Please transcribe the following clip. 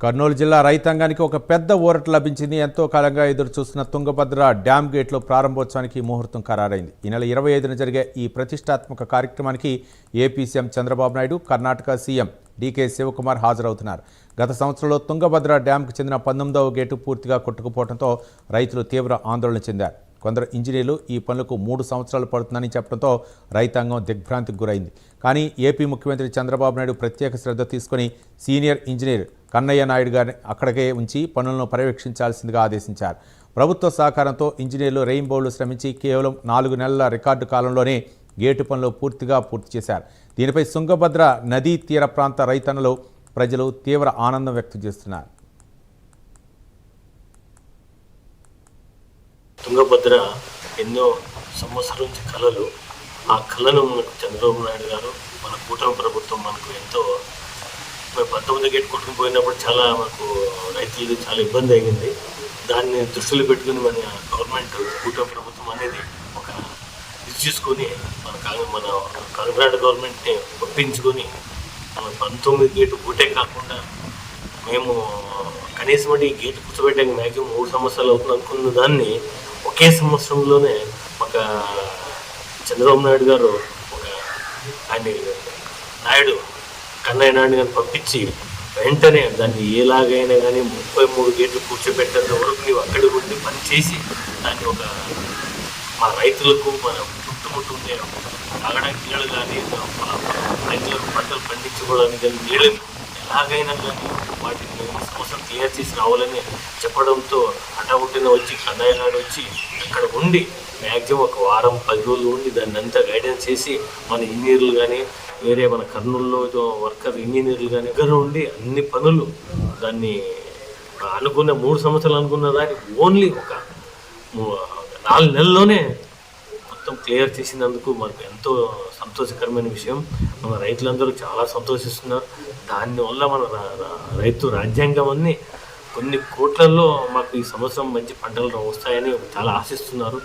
కర్నూలు జిల్లా రైతాంగానికి ఒక పెద్ద ఊరట లభించింది. ఎంతో కాలంగా ఎదురు చూస్తున్న తుంగభద్ర డ్యామ్ గేట్లో ప్రారంభోత్సవానికి ముహూర్తం ఖరారైంది. ఈ నెల 25న జరిగే ఈ ప్రతిష్టాత్మక కార్యక్రమానికి AP CM Chandrababu Naidu, Karnataka CM DK Shivakumar హాజరవుతున్నారు. గత సంవత్సరంలో తుంగభద్ర డ్యాంకు చెందిన 19వ గేటు పూర్తిగా కొట్టుకుపోవడంతో రైతులు తీవ్ర ఆందోళన చెందారు. కొందరు ఇంజనీర్లు ఈ పనులకు 3 సంవత్సరాలు పడుతుందని చెప్పడంతో రైతాంగం దిగ్భ్రాంతికి గురైంది. కానీ ఏపీ ముఖ్యమంత్రి చంద్రబాబు నాయుడు ప్రత్యేక శ్రద్ధ తీసుకుని సీనియర్ ఇంజనీర్ కన్నయ్య నాయుడు గారిని అక్కడికే ఉంచి పనులను పర్యవేక్షించాల్సిందిగా ఆదేశించారు. ప్రభుత్వ సహకారంతో ఇంజనీర్లు రెయిన్బోలు శ్రమించి కేవలం 4 నెలల రికార్డు కాలంలోనే గేటు పనులు పూర్తి చేశారు. దీనిపై తుంగభద్ర నదీ తీర ప్రాంత రైతన్నలు, ప్రజలు తీవ్ర ఆనందం వ్యక్తం చేస్తున్నారు. తుంగభద్ర ఎన్నో సంవత్సరాల నుంచి కళలు, ఆ కళను మనకు చంద్రబాబు నాయుడు గారు, మన కూటమి ప్రభుత్వం మనకు ఎంతో 19 గేట్ కొట్టుకుపోయినప్పుడు చాలా మనకు రైతులకి చాలా ఇబ్బంది అయింది. దాన్ని దృష్టిలో పెట్టుకుని మన గవర్నమెంట్, కూటమి ప్రభుత్వం అనేది ఒక ఇది చేసుకొని మన కర్ణాటక గవర్నమెంట్ని ఒప్పించుకొని మన 19 గేటు ఒకటే కాకుండా మేము కనీసం ఈ గేటు కూర్చోబెట్టడానికి మ్యాక్సిమం 3 సంవత్సరాలు అవుతుంది అనుకున్న దాన్ని ఒకే సంవత్సరంలోనే ఒక చంద్రబాబు నాయుడు గారు కన్నయ్య నాయుడు గారిని పంపించి వెంటనే దాన్ని ఎలాగైనా కానీ 33 గేట్లు కూర్చోబెట్టేంత వరకు నీవు అక్కడికి ఉండి పని చేసి దాన్ని మా రైతులకు మన చుట్టుముట్టుండే తాగడానికి నీళ్ళు కానీ రైతులకు పంటలు పండించుకోవడానికి కానీ నీళ్ళని ఎలాగైనా కానీ వాటిని సంవత్సరం క్లియర్ చేసి రావాలని చెప్పడంతో హఠావుట్టిన వచ్చి కన్నయ్య నాయుడు వచ్చి అక్కడ ఉండి మ్యాక్సిమం ఒక వారం 10 రోజులు ఉండి దాన్ని అంతా గైడెన్స్ చేసి మన ఇంజనీర్లు కానీ వేరే మన కర్నూలులో వర్కర్ ఇంజనీర్లు కానీ దగ్గర ఉండి అన్ని పనులు దాన్ని అనుకున్న 3 సంవత్సరాలు అనుకున్న దాన్ని ఓన్లీ ఒక 4 నెలల్లోనే మొత్తం క్లియర్ చేసినందుకు మనకు ఎంతో సంతోషకరమైన విషయం. మన రైతులందరూ చాలా సంతోషిస్తున్నారు. దానివల్ల మన రైతు రాజ్యాంగం అన్ని కొన్ని కోట్లలో మాకు ఈ సంవత్సరం మంచి పంటలు వస్తాయని చాలా ఆశిస్తున్నారు.